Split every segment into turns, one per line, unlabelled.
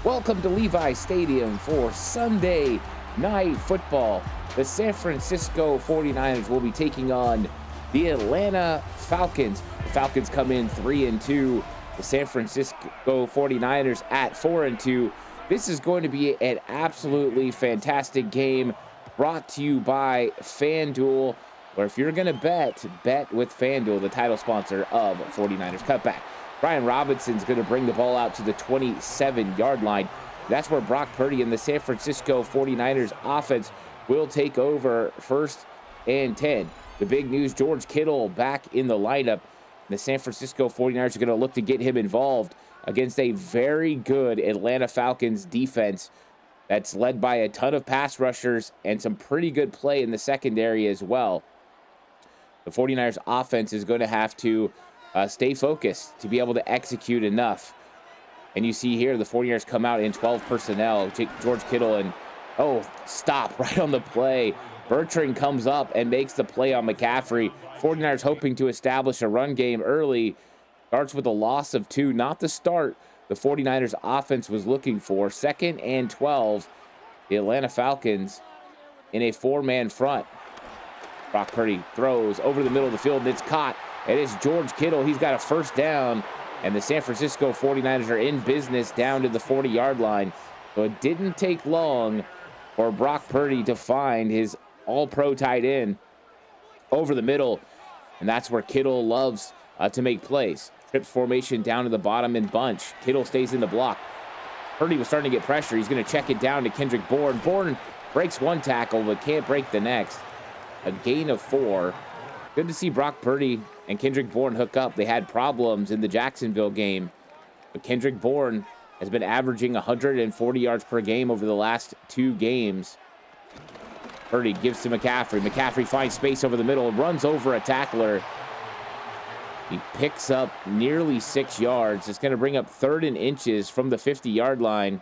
Welcome to Levi Stadium for Sunday Night Football. The San Francisco 49ers will be taking on the Atlanta Falcons. The Falcons come in 3-2. The San Francisco 49ers at 4-2. This is going to be an absolutely fantastic game brought to you by FanDuel, where if you're going to bet with FanDuel, the title sponsor of 49ers Cutback. Brian Robinson's going to bring the ball out to the 27-yard line. That's where Brock Purdy and the San Francisco 49ers offense will take over 1st and 10. The big news, George Kittle back in the lineup. The San Francisco 49ers are going to look to get him involved against a very good Atlanta Falcons defense that's led by a ton of pass rushers and some pretty good play in the secondary as well. The 49ers offense is going to have to stay focused to be able to execute enough. And you see here the 49ers come out in 12 personnel. George Kittle and, stop right on the play. Bertrand comes up and makes the play on McCaffrey. 49ers hoping to establish a run game early. Starts with a loss of 2. Not the start the 49ers offense was looking for. 2nd and 12. The Atlanta Falcons in a 4-man front. Brock Purdy throws over the middle of the field and it's caught. And it's George Kittle. He's got a first down. And the San Francisco 49ers are in business down to the 40-yard line. So it didn't take long for Brock Purdy to find his all-pro tight end over the middle. And that's where Kittle loves to make plays. Trips formation down to the bottom and bunch. Kittle stays in the block. Purdy was starting to get pressure. He's going to check it down to Kendrick Bourne. Bourne breaks one tackle but can't break the next. A gain of 4. Good to see Brock Purdy and Kendrick Bourne hook up. They had problems in the Jacksonville game, but Kendrick Bourne has been averaging 140 yards per game over the last 2 games. Purdy gives to McCaffrey. McCaffrey finds space over the middle, runs over a tackler. He picks up nearly 6 yards. It's going to bring up 3rd and inches from the 50-yard line.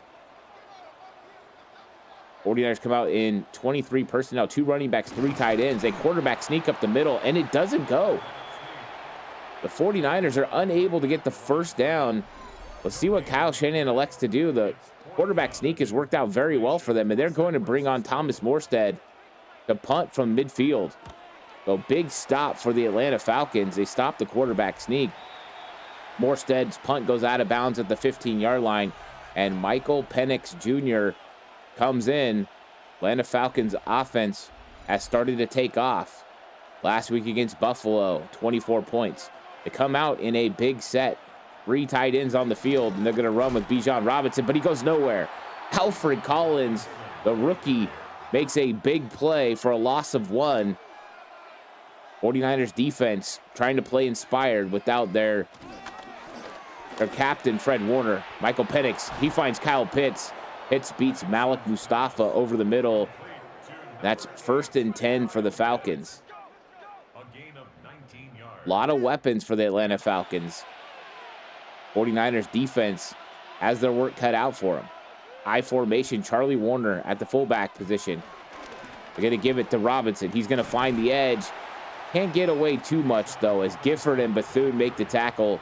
49ers come out in 23 personnel, 2 running backs, 3 tight ends. A quarterback sneak up the middle, and it doesn't go. The 49ers are unable to get the first down. Let's see what Kyle Shanahan elects to do. The quarterback sneak has worked out very well for them, and they're going to bring on Thomas Morstead to punt from midfield. So big stop for the Atlanta Falcons. They stop the quarterback sneak. Morstead's punt goes out of bounds at the 15-yard line, and Michael Penix Jr. comes in. Atlanta Falcons offense has started to take off. Last week against Buffalo, 24 points. They come out in a big set. 3 tight ends on the field, and they're going to run with Bijan Robinson, but he goes nowhere. Alfred Collins, the rookie, makes a big play for a loss of 1. 49ers defense trying to play inspired without their captain, Fred Warner. Michael Penix, he finds Kyle Pitts. Pitts beats Malik Mustafa over the middle. That's 1st and 10 for the Falcons. A lot of weapons for the Atlanta Falcons. 49ers defense has their work cut out for them. I formation, Charlie Warner at the fullback position. They're going to give it to Robinson. He's going to find the edge. Can't get away too much, though, as Gifford and Bethune make the tackle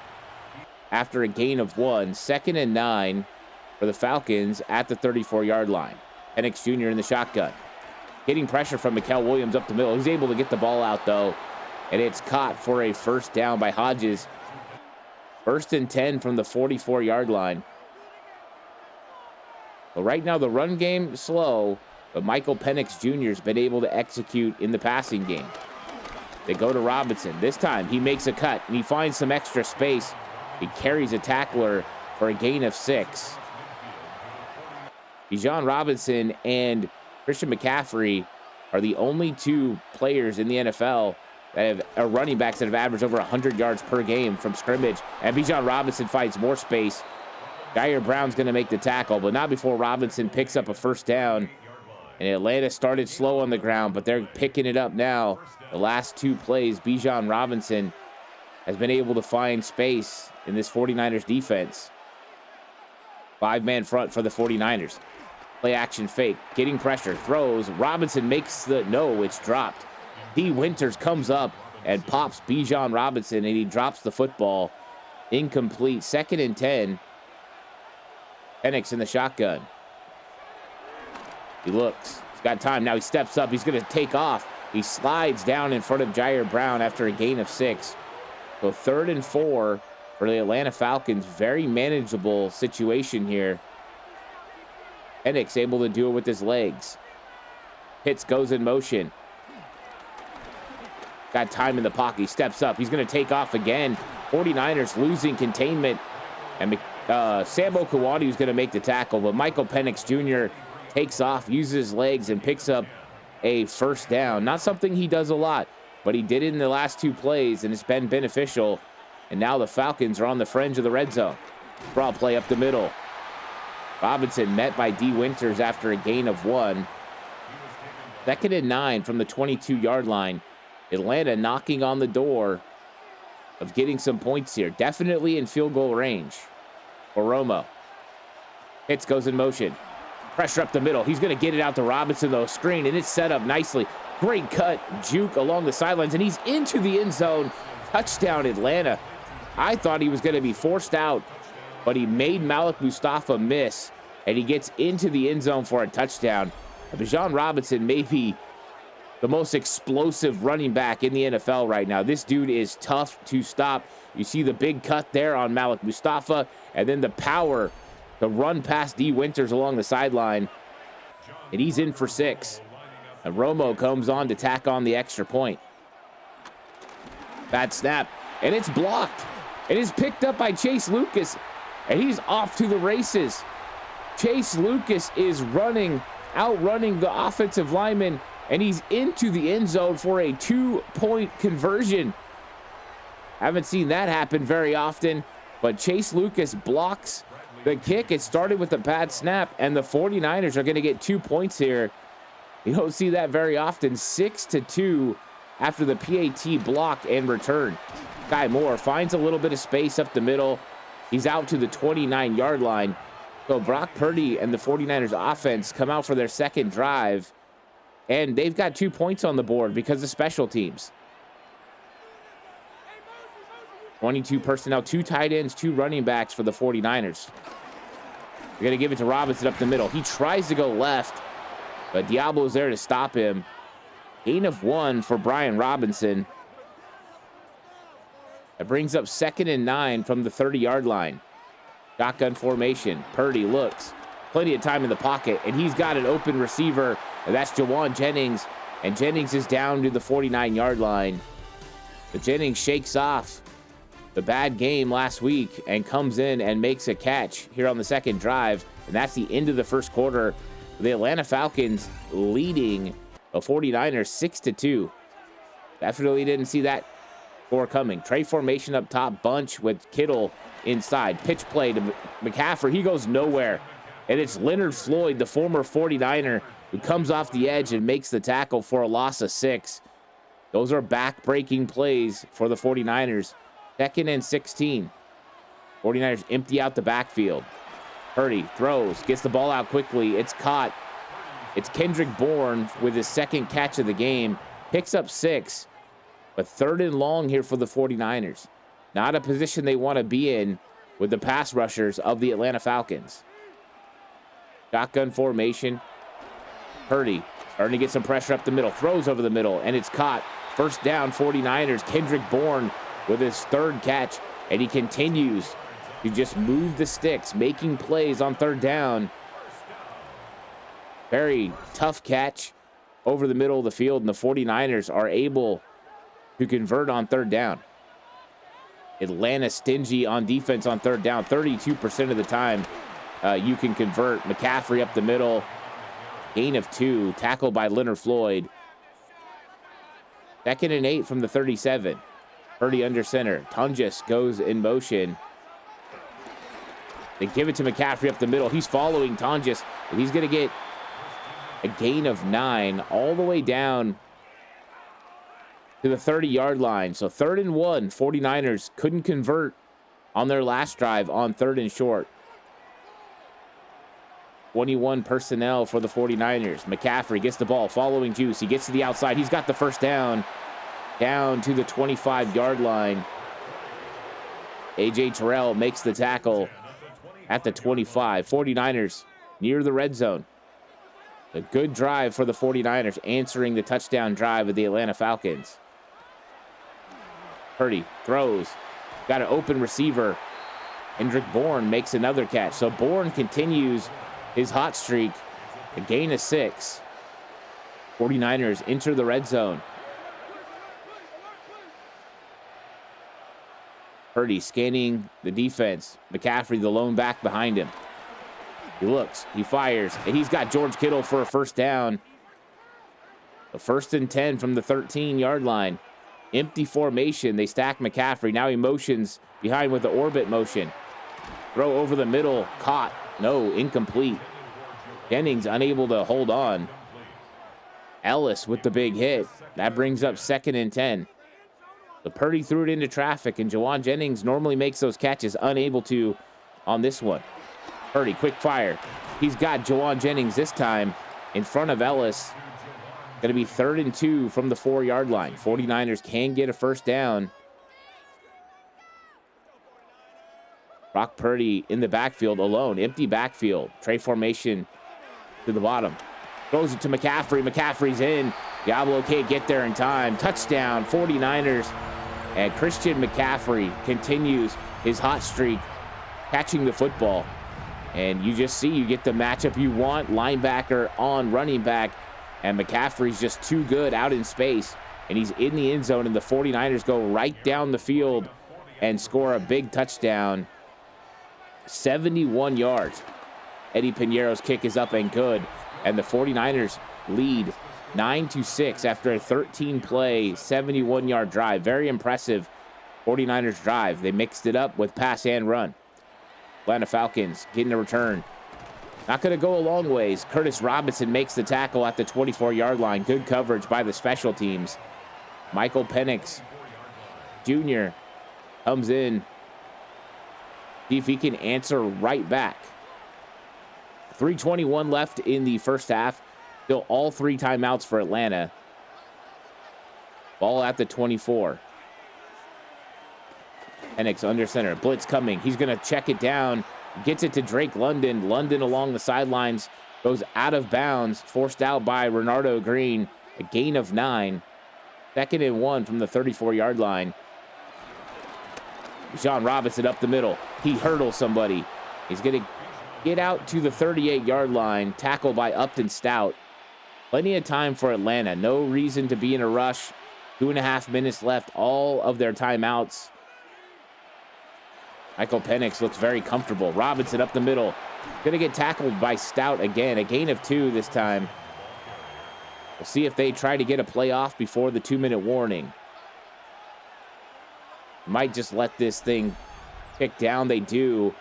after a gain of 1. 2nd and 9 for the Falcons at the 34-yard line. Penix Jr. in the shotgun. Getting pressure from Mikael Williams up the middle. He's able to get the ball out, though, and it's caught for a first down by Hodges. 1st and 10 from the 44-yard line. Well, right now the run game is slow, but Michael Penix Jr. has been able to execute in the passing game. They go to Robinson. This time he makes a cut, and he finds some extra space. He carries a tackler for a gain of 6. Bijan Robinson and Christian McCaffrey are the only 2 players in the NFL that have running backs that have averaged over 100 yards per game from scrimmage. And Bijan Robinson finds more space. Jair Brown's going to make the tackle, but not before Robinson picks up a first down. And Atlanta started slow on the ground, but they're picking it up now. The last 2 plays, Bijan Robinson has been able to find space in this 49ers defense. 5-man front for the 49ers. Play action fake, getting pressure, throws. Robinson makes it's dropped. D. Winters comes up and pops Bijan Robinson, and he drops the football. Incomplete. 2nd and 10. Penix in the shotgun. He looks. He's got time. Now he steps up. He's going to take off. He slides down in front of Jair Brown after a gain of 6. So 3rd and 4 for the Atlanta Falcons. Very manageable situation here. Penix able to do it with his legs. Pitts goes in motion. Got time in the pocket. He steps up. He's going to take off again. 49ers losing containment. And Sam Okuwadi who's going to make the tackle. But Michael Penix Jr. takes off, uses his legs, and picks up a first down. Not something he does a lot, but he did it in the last 2 plays, and it's been beneficial. And now the Falcons are on the fringe of the red zone. Draw play up the middle. Robinson met by D. Winters after a gain of 1. 2nd and 9 from the 22-yard line. Atlanta knocking on the door of getting some points here. Definitely in field goal range for Romo. Pitts goes in motion. Pressure up the middle. He's going to get it out to Robinson, though. Screen, and it's set up nicely. Great cut. Juke along the sidelines, and he's into the end zone. Touchdown, Atlanta. I thought he was going to be forced out, but he made Malik Mustafa miss, and he gets into the end zone for a touchdown. Bijan Robinson may be the most explosive running back in the NFL right now. This dude is tough to stop. You see the big cut there on Malik Mustafa, and then the power to run past D. Winters along the sideline, and he's in for 6. And Romo comes on to tack on the extra point. Bad snap, and it's blocked. It is picked up by Chase Lucas, and he's off to the races. Chase Lucas is outrunning the offensive lineman, and he's into the end zone for a 2-point conversion. Haven't seen that happen very often, but Chase Lucas blocks the kick. It started with a bad snap, and the 49ers are going to get 2 points here. You don't see that very often. 6-2 after the PAT block and return. Guy Moore finds a little bit of space up the middle. He's out to the 29-yard line. So Brock Purdy and the 49ers offense come out for their second drive, and they've got 2 points on the board because of special teams. 22 personnel, 2 tight ends, 2 running backs for the 49ers. They're going to give it to Robinson up the middle. He tries to go left, but Diablo's there to stop him. Gain of 1 for Brian Robinson. That brings up 2nd and 9 from the 30-yard line. Shotgun formation. Purdy looks. Plenty of time in the pocket, and he's got an open receiver, and that's Jawan Jennings. And Jennings is down to the 49-yard line. But Jennings shakes off the bad game last week and comes in and makes a catch here on the second drive. And that's the end of the first quarter. The Atlanta Falcons leading the 49ers 6-2. Definitely didn't see that score coming. Trey formation up top, bunch with Kittle inside. Pitch play to McCaffrey. He goes nowhere. And it's Leonard Floyd, the former 49er, who comes off the edge and makes the tackle for a loss of 6. Those are back-breaking plays for the 49ers. 2nd and 16. 49ers empty out the backfield. Purdy throws, gets the ball out quickly. It's caught. It's Kendrick Bourne with his second catch of the game. Picks up 6. But 3rd and long here for the 49ers. Not a position they want to be in with the pass rushers of the Atlanta Falcons. Shotgun formation. Purdy starting to get some pressure up the middle. Throws over the middle, and it's caught. First down, 49ers. Kendrick Bourne with his 3rd catch, and he continues to just move the sticks, making plays on 3rd down. Very tough catch over the middle of the field, and the 49ers are able to convert on 3rd down. Atlanta stingy on defense on 3rd down. 32% of the time you can convert. McCaffrey up the middle. Gain of 2. Tackled by Leonard Floyd. 2nd and 8 from the 37. Purdy under center. Tungus goes in motion. They give it to McCaffrey up the middle. He's following Tungus, and he's going to get a gain of 9 all the way down to the 30-yard line. So 3rd and 1. 49ers couldn't convert on their last drive on 3rd and short. 21 personnel for the 49ers. McCaffrey gets the ball, following Juice. He gets to the outside. He's got the first down to the 25-yard line. A.J. Terrell makes the tackle. at the 25. 49ers near the red zone. A good drive for the 49ers, answering the touchdown drive of the Atlanta Falcons. Purdy throws. Got an open receiver. Hendrick Bourne makes another catch. So Bourne continues his hot streak. A gain of 6. 49ers enter the red zone. Purdy scanning the defense. McCaffrey, the lone back behind him. He looks, he fires, and he's got George Kittle for a first down. The 1st and 10 from the 13-yard line. Empty formation. They stack McCaffrey. Now he motions behind with the orbit motion. Throw over the middle. Caught. No, incomplete. Jennings unable to hold on. Ellis with the big hit. That brings up 2nd and 10. So Purdy threw it into traffic, and Jawan Jennings normally makes those catches, unable to on this one. Purdy, quick fire. He's got Jawan Jennings this time in front of Ellis. Going to be 3rd and 2 from the 4-yard line. 49ers can get a first down. Brock Purdy in the backfield alone. Empty backfield. Trey formation to the bottom. Throws it to McCaffrey. McCaffrey's in. Diablo can't get there in time. Touchdown, 49ers. And Christian McCaffrey continues his hot streak, catching the football. And you just see, you get the matchup you want. Linebacker on running back. And McCaffrey's just too good out in space. And he's in the end zone, and the 49ers go right down the field and score a big touchdown. 71 yards. Eddie Piñeiro's kick is up and good. And the 49ers lead 9-6 after a 13-play, 71-yard drive. Very impressive 49ers drive. They mixed it up with pass and run. Atlanta Falcons getting a return. Not going to go a long ways. Curtis Robinson makes the tackle at the 24-yard line. Good coverage by the special teams. Michael Penix Jr. comes in. See if he can answer right back. 3:21 left in the first half. Still all 3 timeouts for Atlanta. Ball at the 24. Penix under center. Blitz coming. He's going to check it down. Gets it to Drake London. London along the sidelines. Goes out of bounds. Forced out by Renardo Green. A gain of 9. 2nd and 1 from the 34-yard line. Sean Robinson up the middle. He hurdles somebody. He's going to get out to the 38-yard line. Tackle by Upton Stout. Plenty of time for Atlanta. No reason to be in a rush. 2.5 minutes left. All of their timeouts. Michael Penix looks very comfortable. Robinson up the middle. Going to get tackled by Stout again. A gain of 2 this time. We'll see if they try to get a play off before the 2-minute warning. Might just let this thing kick down. They do.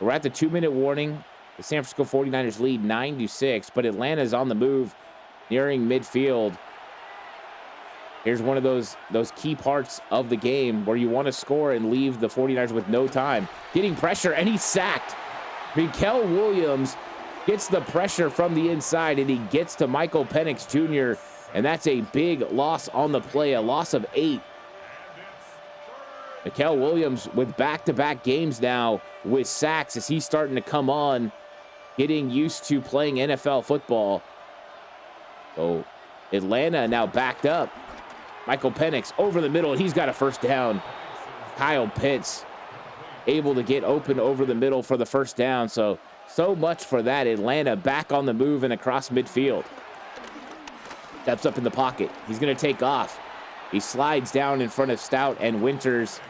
We're at the 2-minute warning. The San Francisco 49ers lead 9-6, but Atlanta's on the move nearing midfield. Here's one of those key parts of the game where you want to score and leave the 49ers with no time. Getting pressure, and he's sacked. Mikael Williams gets the pressure from the inside, and he gets to Michael Penix Jr., and that's a big loss on the play, a loss of 8. Mikael Williams with back-to-back games now with sacks as he's starting to come on, getting used to playing NFL football. So Atlanta now backed up. Michael Penix over the middle. He's got a first down. Kyle Pitts able to get open over the middle for the first down. So much for that. Atlanta back on the move and across midfield. Steps up in the pocket. He's going to take off. He slides down in front of Stout and Winters.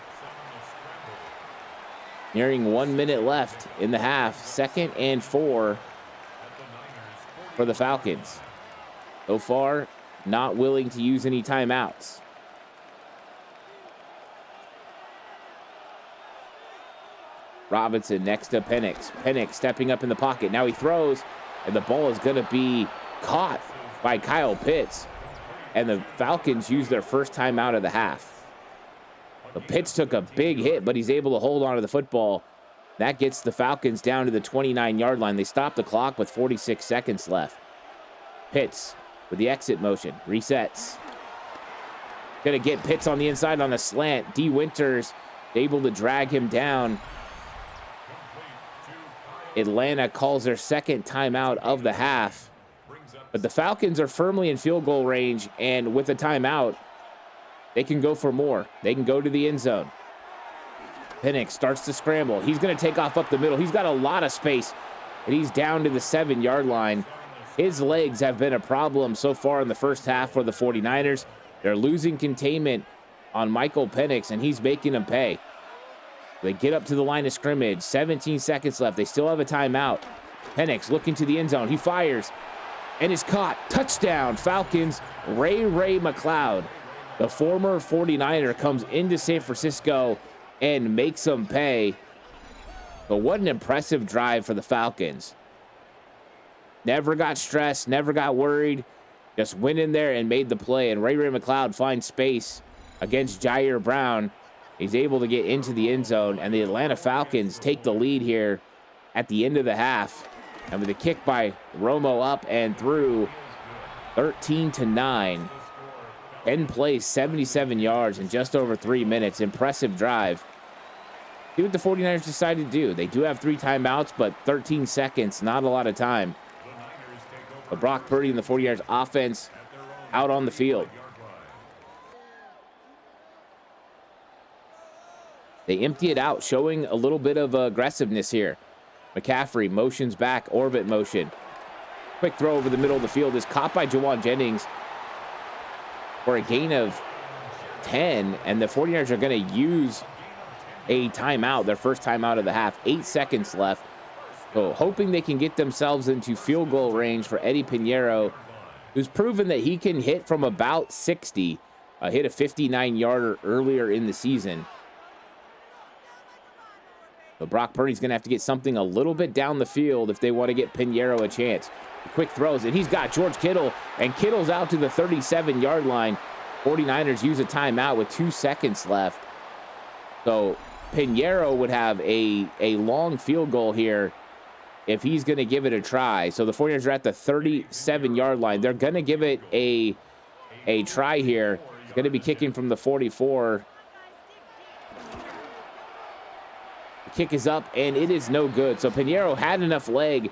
Nearing 1 minute left in the half. 2nd and 4 for the Falcons. So far, not willing to use any timeouts. Robinson next to Penix. Penix stepping up in the pocket. Now he throws, and the ball is going to be caught by Kyle Pitts. And the Falcons use their first timeout of the half. The Pitts took a big hit, but he's able to hold on to the football. That gets the Falcons down to the 29-yard line. They stop the clock with 46 seconds left. Pitts with the exit motion. Resets. Going to get Pitts on the inside on a slant. D. Winters able to drag him down. Atlanta calls their second timeout of the half. But the Falcons are firmly in field goal range, and with a timeout, they can go for more. They can go to the end zone. Penix starts to scramble. He's going to take off up the middle. He's got a lot of space, and he's down to the 7-yard line. His legs have been a problem so far in the first half for the 49ers. They're losing containment on Michael Penix, and he's making them pay. They get up to the line of scrimmage. 17 seconds left. They still have a timeout. Penix looking to the end zone. He fires and is caught. Touchdown, Falcons. Ray McCloud, the former 49er, comes into San Francisco and makes them pay. But what an impressive drive for the Falcons. Never got stressed, never got worried. Just went in there and made the play. And Ray McCloud finds space against Jair Brown. He's able to get into the end zone. And the Atlanta Falcons take the lead here at the end of the half. And with a kick by Romo up and through, 13-9. 10 plays, 77 yards in just over 3 minutes. Impressive drive. See what the 49ers decided to do. They do have 3 timeouts, but 13 seconds, not a lot of time. But Brock Purdy and the 49ers offense out on the field. They empty it out, showing a little bit of aggressiveness here. McCaffrey motions back, orbit motion. Quick throw over the middle of the field is caught by Jawan Jennings for a gain of 10. And the 49ers are going to use a timeout, their first timeout of the half. 8 seconds left. So hoping they can get themselves into field goal range for Eddie Pinheiro, who's proven that he can hit from about 60. Hit a 59-yarder earlier in the season. But Brock Purdy's going to have to get something a little bit down the field if they want to get Pinheiro a chance. Quick throws, and he's got George Kittle, and Kittle's out to the 37-yard line. 49ers use a timeout with 2 seconds left. So Pinheiro would have a long field goal here if he's going to give it a try. So the 49ers are at the 37-yard line. They're going to give it a try here. He's going to be kicking from the 44. The kick is up, and it is no good. So Pinheiro had enough leg,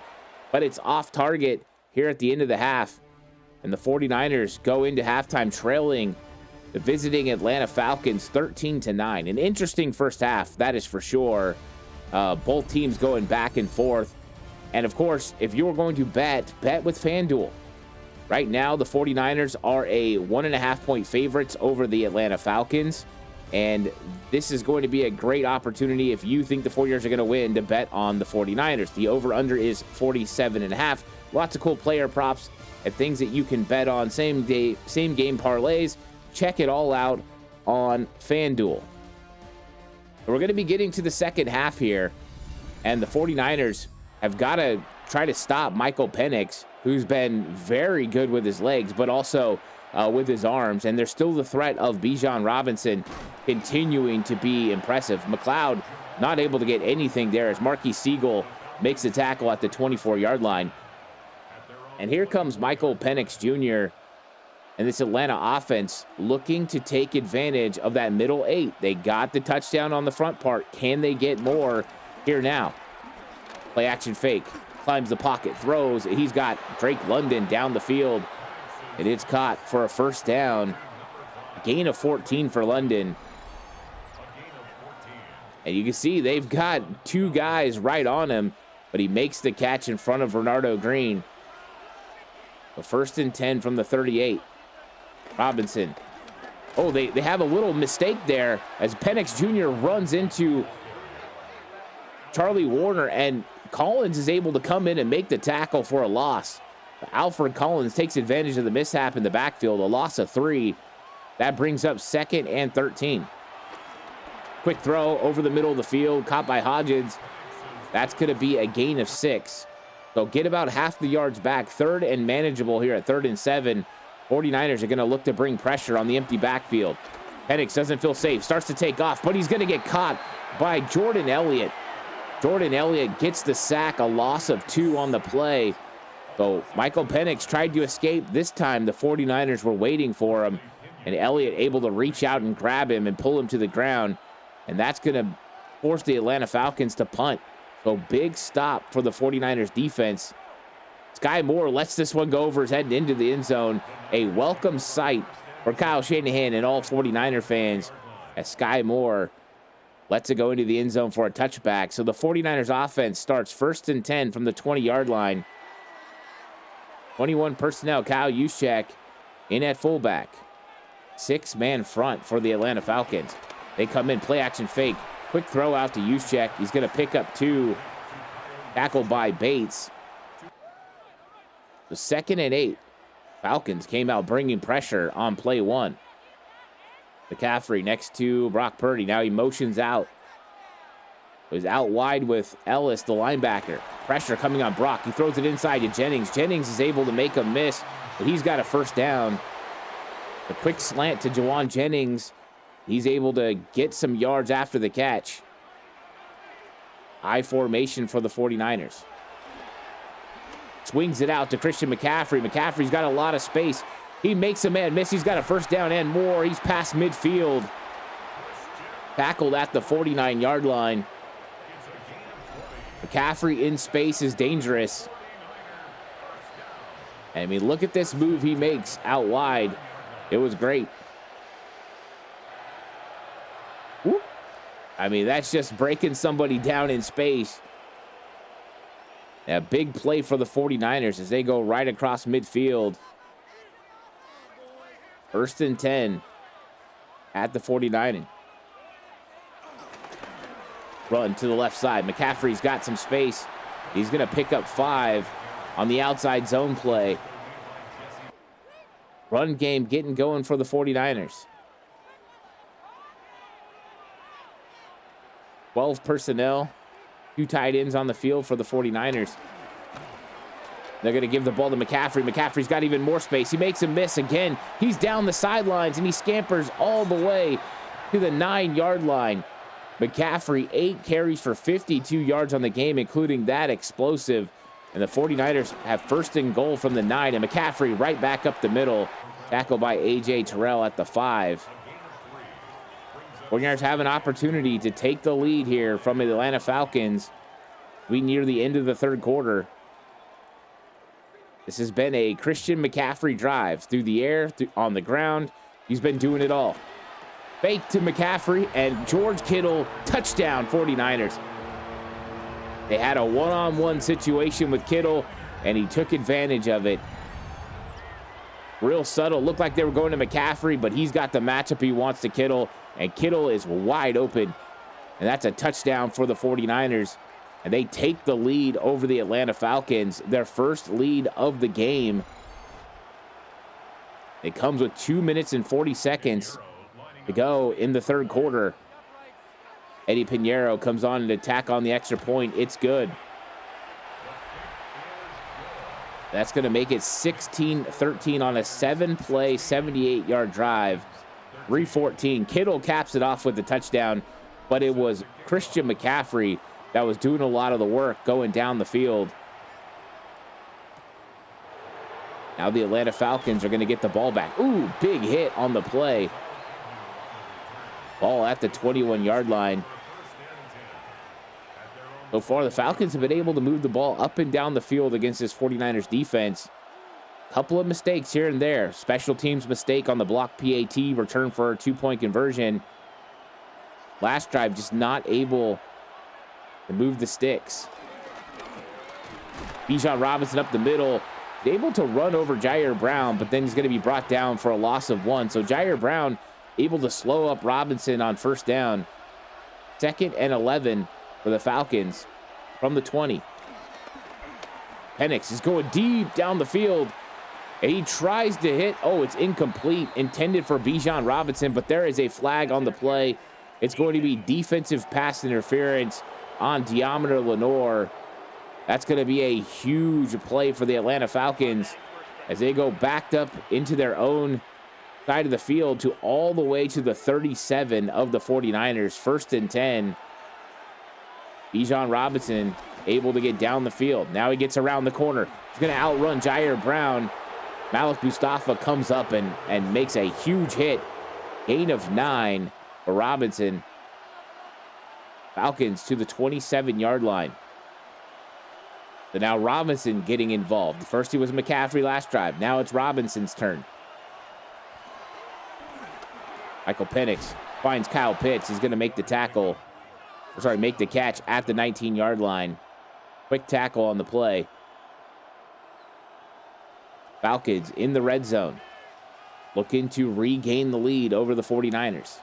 but it's off target here at the end of the half. And the 49ers go into halftime trailing the visiting Atlanta Falcons 13-9. An interesting first half, that is for sure. Both teams going back and forth. And of course, if you're going to bet with FanDuel. Right now, the 49ers are a 1.5-point favorites over the Atlanta Falcons. And this is going to be a great opportunity if you think the 49ers are going to win to bet on the 49ers. The over-under is 47.5. Lots of cool player props and things that you can bet on. Same game parlays. Check it all out on FanDuel. We're going to be getting to the second half here. And the 49ers have got to try to stop Michael Penix, who's been very good with his legs, but also with his arms. And there's still the threat of Bijan Robinson continuing to be impressive. McCloud not able to get anything there as Marquis Siegel makes the tackle at the 24-yard line. And here comes Michael Penix Jr. and this Atlanta offense looking to take advantage of that middle 8. They got the touchdown on the front part. Can they get more here now? Play action fake. Climbs the pocket. Throws. He's got Drake London down the field. And it's caught for a first down. Gain of 14 for London. And you can see they've got 2 guys right on him, but he makes the catch in front of Bernardo Green. The 1st and 10 from the 38. Robinson. Oh, they have a little mistake there as Penix Jr. runs into Charlie Warner, and Collins is able to come in and make the tackle for a loss. Alfred Collins takes advantage of the mishap in the backfield, a loss of 3. That brings up 2nd and 13. Quick throw over the middle of the field, caught by Hodgins. That's going to be a gain of 6. So get about half the yards back. 3rd and manageable here at 3rd and 7. 49ers are going to look to bring pressure on the empty backfield. Penix doesn't feel safe, starts to take off, but he's going to get caught by Jordan Elliott. Jordan Elliott gets the sack, a loss of 2 on the play. So Michael Penix tried to escape. This time the 49ers were waiting for him, and Elliott able to reach out and grab him and pull him to the ground. And that's going to force the Atlanta Falcons to punt. So big stop for the 49ers defense. Sky Moore lets this one go over his head and into the end zone. A welcome sight for Kyle Shanahan and all 49er fans as Sky Moore lets it go into the end zone for a touchback. So the 49ers offense starts 1st and 10 from the 20-yard line. 21 personnel, Kyle Juszczyk in at fullback. 6-man front for the Atlanta Falcons. They come in, play action fake. Quick throw out to Juszczyk. He's going to pick up 2. Tackled by Bates. The 2nd and 8. Falcons came out bringing pressure on play 1. McCaffrey next to Brock Purdy. Now he motions out. He's out wide with Ellis, the linebacker. Pressure coming on Brock. He throws it inside to Jennings. Jennings is able to make a miss, but he's got a first down. A quick slant to Jawan Jennings. He's able to get some yards after the catch. I formation for the 49ers. Swings it out to Christian McCaffrey. McCaffrey's got a lot of space. He makes a man miss. He's got a first down and more. He's past midfield. Tackled at the 49-yard line. McCaffrey in space is dangerous. I mean, look at this move he makes out wide. It was great. Whoop. I mean, that's just breaking somebody down in space. A big play for the 49ers as they go right across midfield. 1st and 10 at the 49ers. Run to the left side. McCaffrey's got some space. He's going to pick up 5 on the outside zone play. Run game getting going for the 49ers. 12 personnel. 2 tight ends on the field for the 49ers. They're going to give the ball to McCaffrey. McCaffrey's got even more space. He makes a miss again. He's down the sidelines, and he scampers all the way to the 9-yard line. McCaffrey, 8 carries for 52 yards on the game, including that explosive. And the 49ers have 1st and goal from the 9. And McCaffrey right back up the middle. Tackled by A.J. Terrell at the 5. 49ers have an opportunity to take the lead here from the Atlanta Falcons. We near the end of the 3rd quarter. This has been a Christian McCaffrey drive through the air, on the ground. He's been doing it all. Fake to McCaffrey and George Kittle, touchdown 49ers. They had a one-on-one situation with Kittle, and he took advantage of it. Real subtle. Looked like they were going to McCaffrey, but he's got the matchup he wants to Kittle, and Kittle is wide open. And that's a touchdown for the 49ers. And they take the lead over the Atlanta Falcons, their first lead of the game. It comes with 2 minutes and 40 seconds to go in the 3rd quarter. Eddie Pinheiro comes on an attack on the extra point. It's good. That's going to make it 16-13 on a 7-play, 78-yard drive. 3:14. Kittle caps it off with the touchdown, but it was Christian McCaffrey that was doing a lot of the work going down the field. Now the Atlanta Falcons are going to get the ball back. Ooh, big hit on the play. Ball at the 21-yard line. So far, the Falcons have been able to move the ball up and down the field against this 49ers defense. Couple of mistakes here and there. Special teams mistake on the block PAT, return for a 2-point conversion. Last drive, just not able to move the sticks. Bijan Robinson up the middle. Able to run over Jair Brown, but then he's going to be brought down for a loss of 1. So Jair Brown able to slow up Robinson on 1st down. 2nd and 11 for the Falcons from the 20. Penix is going deep down the field. And he tries to hit. Oh, it's incomplete. Intended for Bijan Robinson, but there is a flag on the play. It's going to be defensive pass interference on Deommodore Lenoir. That's going to be a huge play for the Atlanta Falcons as they go backed up into their own side of the field to all the way to the 37 of the 49ers. 1st and 10. Bijan Robinson able to get down the field. Now he gets around the corner. He's going to outrun Jair Brown. Malik Mustafa comes up and makes a huge hit. Gain of 9 for Robinson. Falcons to the 27-yard line. So now Robinson getting involved. First it was McCaffrey last drive. Now it's Robinson's turn. Michael Penix finds Kyle Pitts. He's going to make the tackle. Make the catch at the 19-yard line. Quick tackle on the play. Falcons in the red zone, looking to regain the lead over the 49ers.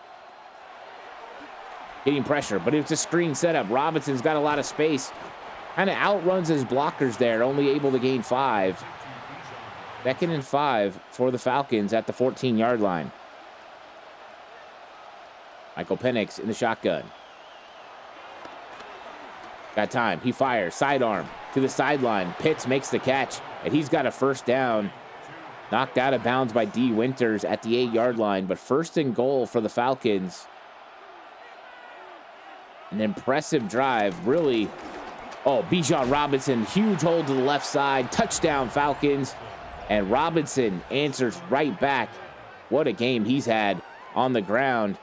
Getting pressure, but it's a screen setup. Robinson's got a lot of space. Kind of outruns his blockers there, only able to gain 5. 2nd and 5 for the Falcons at the 14-yard line. Michael Penix in the shotgun. Got time. He fires. Sidearm to the sideline. Pitts makes the catch, and he's got a first down. Knocked out of bounds by D. Winters at the 8-yard line, but 1st and goal for the Falcons. An impressive drive, really. Oh, Bijan Robinson, huge hold to the left side. Touchdown, Falcons. And Robinson answers right back. What a game he's had on the ground.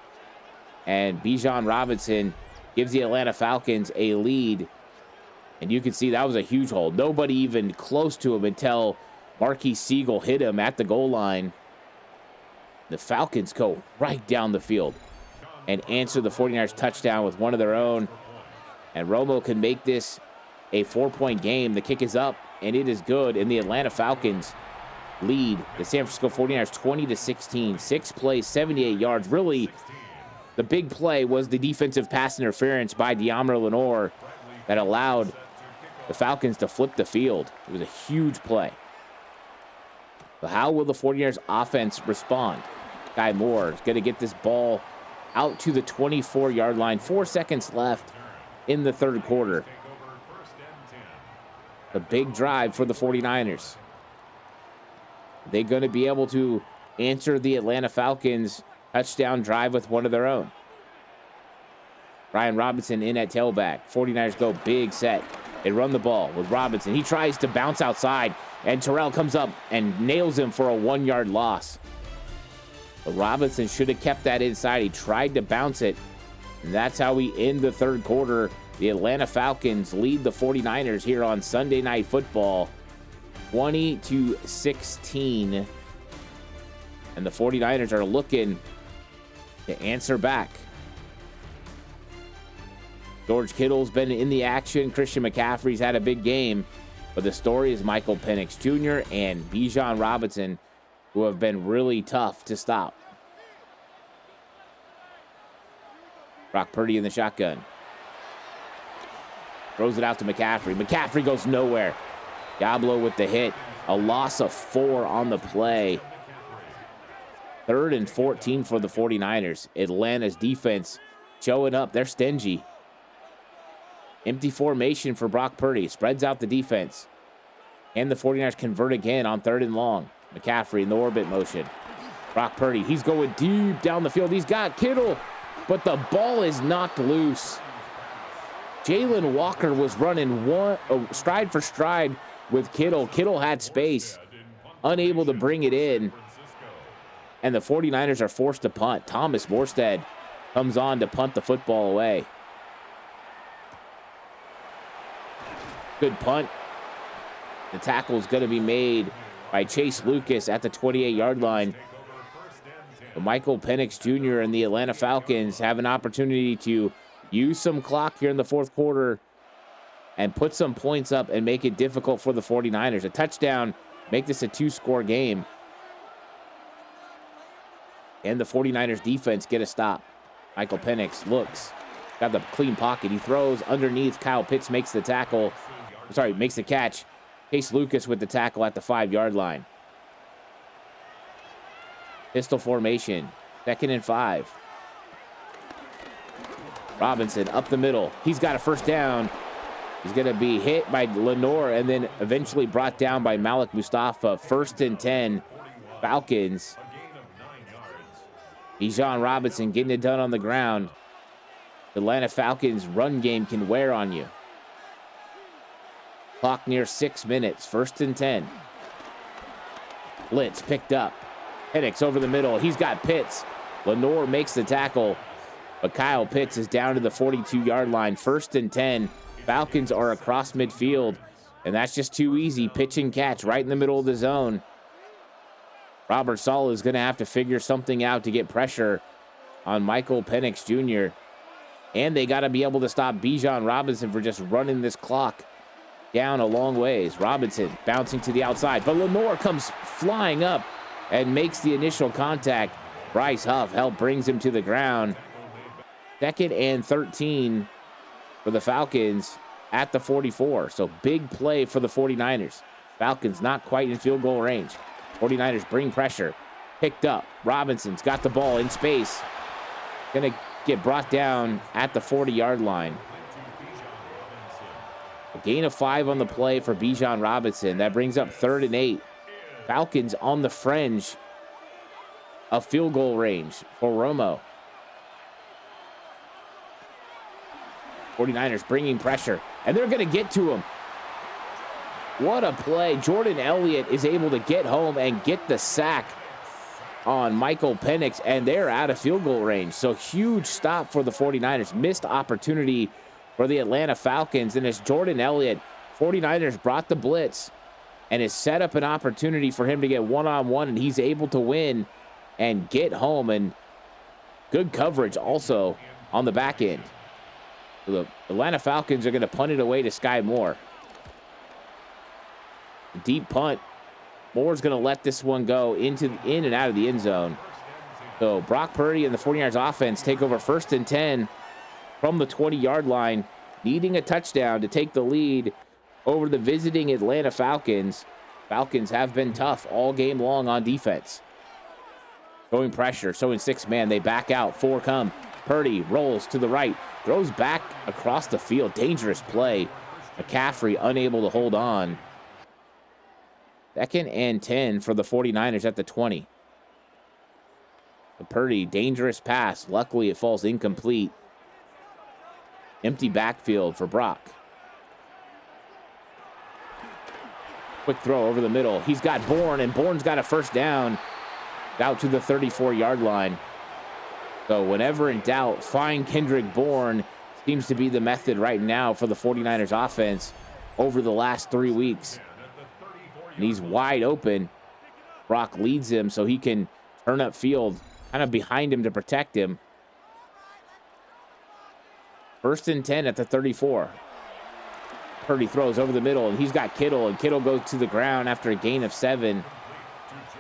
And Bijan Robinson gives the Atlanta Falcons a lead. And you can see that was a huge hold. Nobody even close to him until Marquise Siegel hit him at the goal line. The Falcons go right down the field and answer the 49ers touchdown with one of their own. And Romo can make this a 4-point game. The kick is up, and it is good. And the Atlanta Falcons lead the San Francisco 49ers 20-16. 6 plays, 78 yards. Really, the big play was the defensive pass interference by De'Amara Lenore that allowed the Falcons to flip the field. It was a huge play. But how will the 49ers offense respond? Guy Moore is going to get this ball out to the 24-yard line. 4 seconds left in the third quarter. The big drive for the 49ers. They're going to be able to answer the Atlanta Falcons touchdown drive with one of their own. Brian Robinson in at tailback. 49ers go big set. They run the ball with Robinson. He tries to bounce outside, and Terrell comes up and nails him for a 1-yard loss. But Robinson should have kept that inside. He tried to bounce it, and that's how we end the third quarter. The Atlanta Falcons lead the 49ers here on Sunday Night Football 20-16. And the 49ers are looking to answer back. George Kittle's been in the action. Christian McCaffrey's had a big game. But the story is Michael Penix Jr. and Bijan Robinson, who have been really tough to stop. Brock Purdy in the shotgun. Throws it out to McCaffrey. McCaffrey goes nowhere. Diablo with the hit. A loss of 4 on the play. 3rd and 14 for the 49ers. Atlanta's defense showing up. They're stingy. Empty formation for Brock Purdy. Spreads out the defense. And the 49ers convert again on 3rd and long. McCaffrey in the orbit motion. Brock Purdy, he's going deep down the field. He's got Kittle, but the ball is knocked loose. Jalen Walker was running stride for stride with Kittle. Kittle had space, unable to bring it in. And the 49ers are forced to punt. Thomas Morstead comes on to punt the football away. Good punt. The tackle is going to be made by Chase Lucas at the 28-yard line. But Michael Penix Jr. and the Atlanta Falcons have an opportunity to use some clock here in the fourth quarter and put some points up and make it difficult for the 49ers. A touchdown, make this a 2-score game. And the 49ers defense get a stop. Michael Penix looks, got the clean pocket. He throws underneath. Kyle Pitts makes the tackle. Makes the catch. Chase Lucas with the tackle at the 5-yard line. Pistol formation. 2nd and 5. Robinson up the middle. He's got a first down. He's going to be hit by Lenore and then eventually brought down by Malik Mustafa. 1st and 10. Falcons. Bijan Robinson getting it done on the ground. The Atlanta Falcons run game can wear on you. Clock near 6 minutes. 1st and 10. Blitz picked up. Penix over the middle. He's got Pitts. Lenore makes the tackle, but Kyle Pitts is down to the 42-yard line. 1st and 10. Falcons are across midfield And that's just too easy. Pitch and catch right in the middle of the zone. Robert Saleh is going to have to figure something out to get pressure on Michael Penix Jr. And they got to be able to stop Bijan Robinson for just running this clock down a long ways. Robinson bouncing to the outside, but Lenore comes flying up and makes the initial contact. Bryce Huff brings him to the ground. 2nd and 13 for the Falcons at the 44. So big play for the 49ers. Falcons not quite in field goal range. 49ers bring pressure. Picked up. Robinson's got the ball in space. Gonna get brought down at the 40-yard line. A gain of 5 on the play for Bijan Robinson. That brings up 3rd and 8. Falcons on the fringe of field goal range for Romo. 49ers bringing pressure, and they're going to get to him. What a play. Jordan Elliott is able to get home and get the sack on Michael Penix, and they're out of field goal range. So huge stop for the 49ers. Missed opportunity for the Atlanta Falcons, and it's Jordan Elliott. 49ers brought the blitz and has set up an opportunity for him to get one-on-one, and he's able to win and get home, and good coverage also on the back end. The Atlanta Falcons are going to punt it away to Sky Moore. Deep punt. Moore's going to let this one go in and out of the end zone. So Brock Purdy and the 49ers offense take over 1st and 10 from the 20-yard line, needing a touchdown to take the lead over the visiting Atlanta Falcons. Falcons have been tough all game long on defense. Going pressure, so in 6-man, they back out. 4 come. Purdy rolls to the right, throws back across the field. Dangerous play. McCaffrey unable to hold on. 2nd and 10 for the 49ers at the 20. The Purdy, dangerous pass. Luckily, it falls incomplete. Empty backfield for Brock. Quick throw over the middle. He's got Bourne, and Bourne's got a 1st down out to the 34-yard line. So whenever in doubt, find Kendrick Bourne seems to be the method right now for the 49ers offense over the last 3 weeks. And he's wide open. Brock leads him so he can turn up field, kind of behind him to protect him. 1st and 10 at the 34. Purdy throws over the middle, and he's got Kittle, and Kittle goes to the ground after a gain of 7.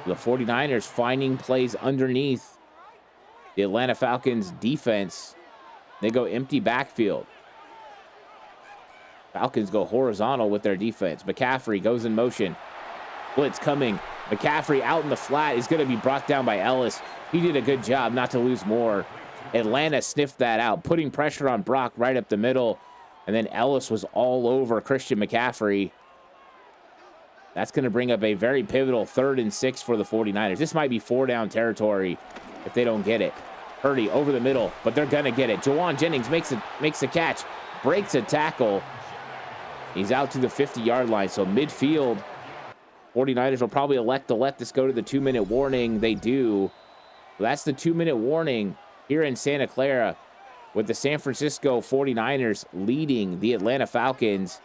The 49ers finding plays underneath the Atlanta Falcons defense. They go empty backfield. Falcons go horizontal with their defense. McCaffrey goes in motion. Blitz coming. McCaffrey out in the flat is going to be brought down by Ellis. He did a good job not to lose more. Atlanta sniffed that out, putting pressure on Brock right up the middle. And then Ellis was all over Christian McCaffrey. That's going to bring up a very pivotal 3rd and 6 for the 49ers. This might be 4-down territory if they don't get it. Purdy over the middle, but they're going to get it. Jawan Jennings makes a catch, breaks a tackle. He's out to the 50-yard line, so midfield. 49ers will probably elect to let this go to the 2-minute warning. They do. Well, that's the 2-minute warning here in Santa Clara, with the San Francisco 49ers leading the Atlanta Falcons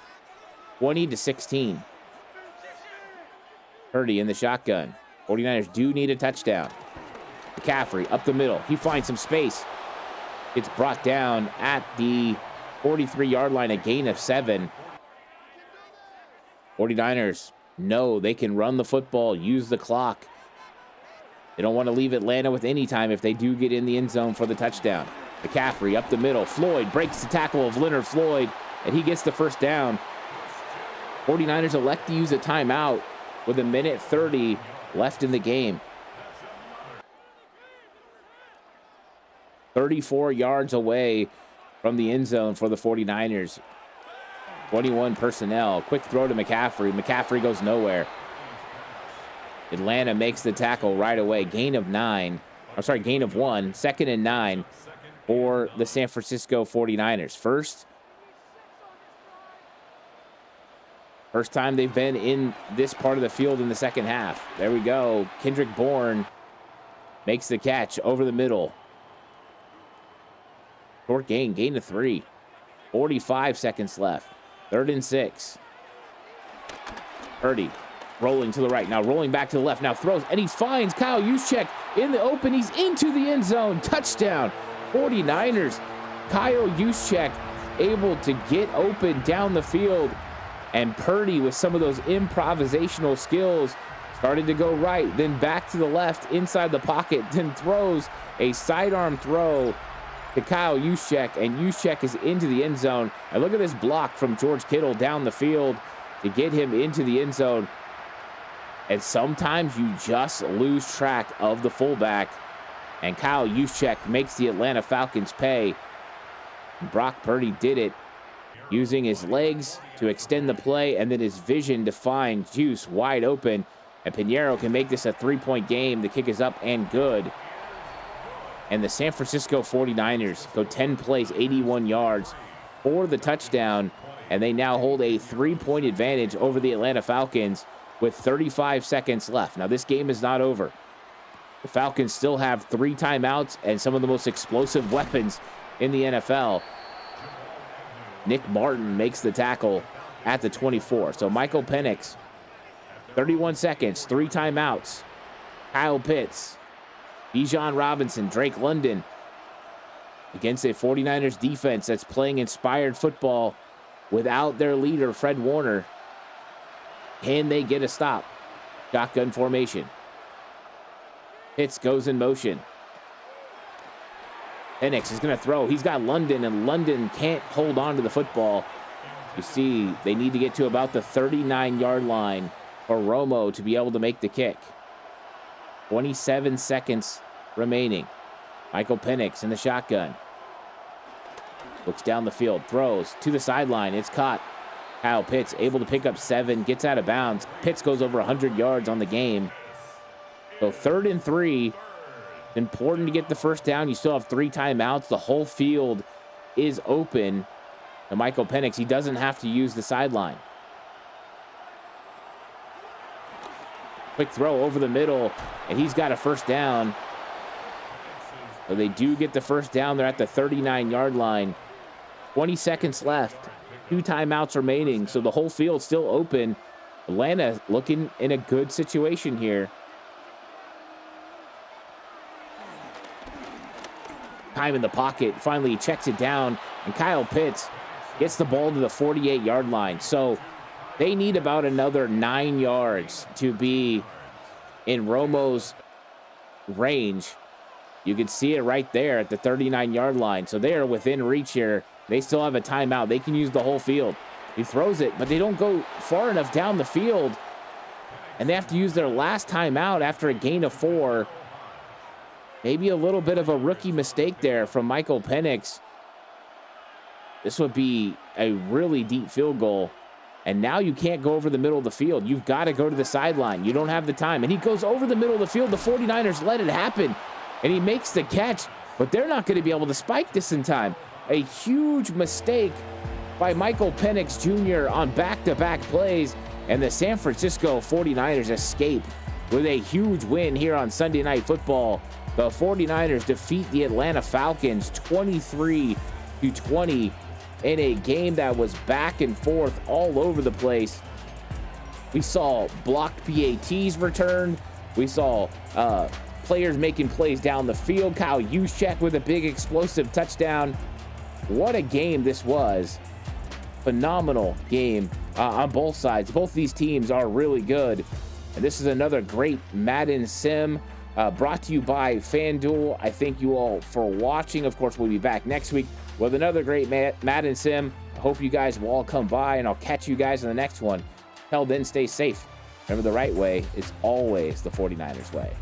20-16. Purdy in the shotgun. 49ers do need a touchdown. McCaffrey up the middle. He finds some space. It's brought down at the 43-yard line, a gain of 7. 49ers know they can run the football, use the clock. They don't want to leave Atlanta with any time if they do get in the end zone for the touchdown. McCaffrey up the middle. Floyd breaks the tackle of Leonard Floyd, and he gets the 1st down. 49ers elect to use a timeout with 1:30 left in the game. 34 yards away from the end zone for the 49ers. 21 personnel. Quick throw to McCaffrey. McCaffrey goes nowhere. Atlanta makes the tackle right away. Gain of 1. 2nd and 9 for the San Francisco 49ers. First time they've been in this part of the field in the second half. There we go. Kendrick Bourne makes the catch over the middle. Short gain of 3. 45 seconds left. 3rd and 6. Purdy rolling to the right, now rolling back to the left, now throws, and he finds Kyle Juszczyk in the open. He's into the end zone. Touchdown, 49ers. Kyle Juszczyk able to get open down the field, and Purdy with some of those improvisational skills started to go right, then back to the left inside the pocket, then throws a sidearm throw to Kyle Juszczyk, and Juszczyk is into the end zone. And look at this block from George Kittle down the field to get him into the end zone. And sometimes you just lose track of the fullback, and Kyle Juszczyk makes the Atlanta Falcons pay. Brock Purdy did it using his legs to extend the play and then his vision to find Juice wide open. And Pinheiro can make this a 3-point game. The kick is up and good. And the San Francisco 49ers go 10 plays, 81 yards for the touchdown. And they now hold a 3-point advantage over the Atlanta Falcons with 35 seconds left. Now, this game is not over. The Falcons still have 3 timeouts and some of the most explosive weapons in the NFL. Nick Martin makes the tackle at the 24. So Michael Penix, 31 seconds, 3 timeouts. Kyle Pitts, Bijan Robinson, Drake London against a 49ers defense that's playing inspired football without their leader, Fred Warner. Can they get a stop? Shotgun formation. Pitts goes in motion. Penix is going to throw. He's got London, and London can't hold on to the football. You see, they need to get to about the 39-yard line for Romo to be able to make the kick. 27 seconds remaining. Michael Penix in the shotgun. Looks down the field, throws to the sideline. It's caught. Kyle Pitts able to pick up 7, gets out of bounds. Pitts goes over 100 yards on the game. So 3rd and 3. Important to get the first down. You still have 3 timeouts. The whole field is open. And Michael Penix, he doesn't have to use the sideline. Quick throw over the middle, and he's got a first down. So they do get the first down. They're at the 39-yard line. 20 seconds left. 2 timeouts remaining. So the whole field's still open. Atlanta looking in a good situation here. Time in the pocket. Finally, he checks it down, and Kyle Pitts gets the ball to the 48-yard line. So they need about another 9 yards to be in Romo's range. You can see it right there at the 39-yard line. So they are within reach here. They still have a timeout. They can use the whole field. He throws it, but they don't go far enough down the field, and they have to use their last timeout after a gain of 4. Maybe a little bit of a rookie mistake there from Michael Penix. This would be a really deep field goal. And now you can't go over the middle of the field. You've got to go to the sideline. You don't have the time. And he goes over the middle of the field. The 49ers let it happen. And he makes the catch. But they're not going to be able to spike this in time. A huge mistake by Michael Penix Jr. on back-to-back plays. And the San Francisco 49ers escape with a huge win here on Sunday Night Football. The 49ers defeat the Atlanta Falcons 23-20 in a game that was back and forth all over the place. We saw blocked PATs returned. We saw players making plays down the field. Kyle Juszczyk with a big explosive touchdown. What a game this was. Phenomenal game on both sides. Both these teams are really good. And this is another great Madden Sim brought to you by FanDuel. I thank you all for watching. Of course, we'll be back next week with another great Madden Sim. I hope you guys will all come by, and I'll catch you guys in the next one. Till then, stay safe. Remember, the right way is always the 49ers way.